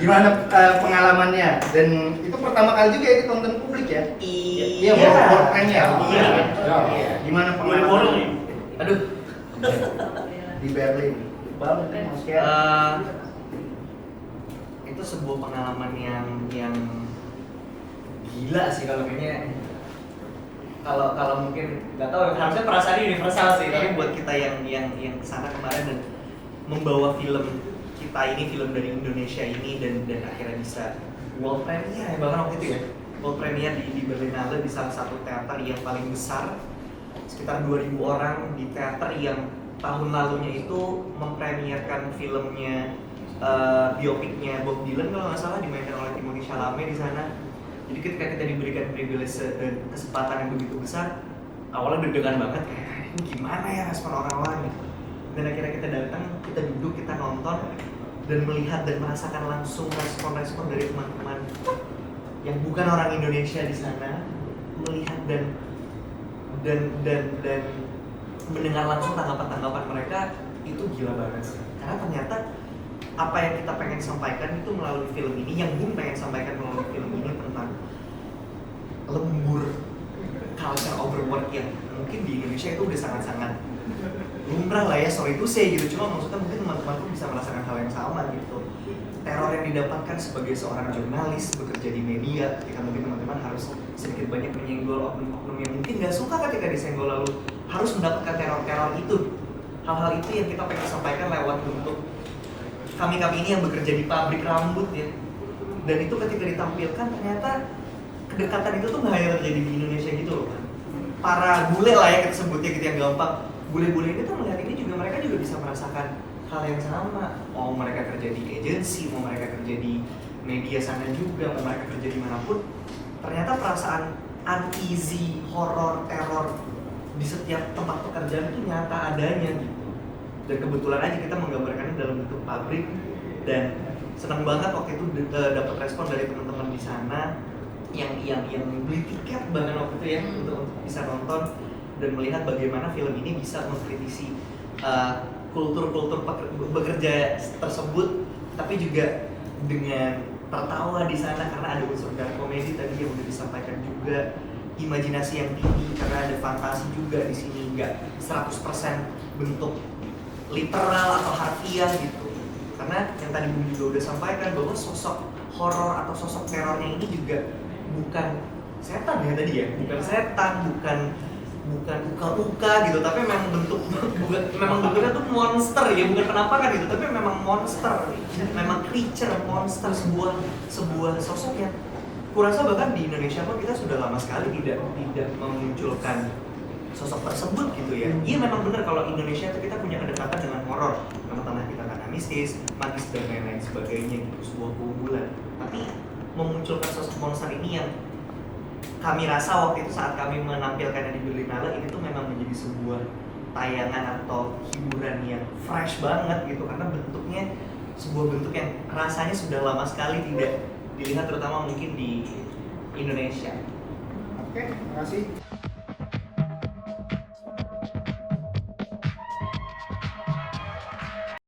Gimana pengalamannya? Dan itu pertama kali juga ya ditonton publik ya? Iya, world premiere. Iya. Gimana pengalamannya? Aduh. Di Berlin. Banget kan Mas Kian? Itu sebuah pengalaman yang gila sih kalau kayaknya. Kalau mungkin nggak tahu, harusnya perasaan universal sih, tapi buat kita yang kesana kemarin dan membawa film kita ini, film dari Indonesia ini dan akhirnya bisa world premiere ya, bahkan waktu itu ya world premiere di Berlinale, di salah satu teater yang paling besar, sekitar 2.000 orang, di teater yang tahun lalunya itu mempremierkan filmnya biopiknya Bob Dylan kalau nggak salah, dimainkan oleh Timothée Chalamet di sana. Jadi ketika kita diberikan privilege dan kesempatan yang begitu besar, awalnya deg-degan banget kayak ini gimana ya respon orang-orang gitu. Dan akhirnya kita datang, kita duduk, kita nonton dan melihat dan merasakan langsung respon-respon dari teman-teman yang bukan orang Indonesia di sana, melihat dan mendengar langsung tanggapan-tanggapan mereka, itu gila banget sih. Karena ternyata apa yang kita pengen sampaikan itu melalui film ini, yang Bung pengen sampaikan melalui film ini tentang lembur culture overwork yang mungkin di Indonesia itu udah sangat-sangat lumrah lah ya, sorry to say gitu. Cuma maksudnya mungkin teman-teman pun bisa merasakan hal yang sama gitu. Teror yang didapatkan sebagai seorang jurnalis bekerja di media, ketika mungkin teman-teman harus sedikit banyak menyenggol oknum-oknum yang mungkin nggak suka ketika disenggol, lalu harus mendapatkan teror-teror itu. Hal-hal itu yang kita pengen sampaikan lewat bentuk kami ini yang bekerja di pabrik rambut ya. Dan itu ketika ditampilkan ternyata kedekatan itu tuh nggak hanya terjadi di Indonesia gitu loh kan. Para bule lah ya kita sebutnya gitu yang gampang. Bule-bule ini tuh melihat ini juga, mereka juga bisa merasakan hal yang sama. Mau mereka kerja di agensi, mau mereka kerja di media sana juga, mau mereka kerja di manapun, ternyata perasaan uneasy, horor, teror di setiap tempat pekerjaan itu nyata adanya gitu. Dan kebetulan aja kita menggambarkannya dalam bentuk pabrik, dan senang banget waktu itu dapat respon dari teman-teman di sana yang beli tiket bahkan waktu itu ya untuk bisa nonton dan melihat bagaimana film ini bisa mengkritisi kultur-kultur bekerja tersebut, tapi juga dengan tertawa di sana karena ada unsur dark komedi tadi yang udah disampaikan juga, imajinasi yang tinggi karena ada fantasi juga di sini, nggak 100% bentuk literal atau harfiah gitu. Karena yang tadi Bung juga udah sampaikan bahwa sosok horor atau sosok terornya ini juga bukan setan ya tadi ya, bukan setan, bukan uka-uka gitu, tapi memang bentuknya tuh monster ya, bukan penampakan gitu, tapi memang monster, memang creature, monster, sebuah sosok yang kurasa bahkan di Indonesia pun kita sudah lama sekali tidak memunculkan sosok tersebut gitu ya. Iya memang benar kalau Indonesia itu kita punya kedekatan dengan horor, karena tanah kita karena mistis, magis dan lain-lain sebagainya gitu, sebuah keunggulan. Tapi memunculkan sosok monster ini yang kami rasa waktu itu saat kami menampilkannya di Berlinale, ini tuh memang menjadi sebuah tayangan atau hiburan yang fresh banget gitu, karena bentuknya sebuah bentuk yang rasanya sudah lama sekali tidak dilihat, terutama mungkin di Indonesia. Oke, terima kasih.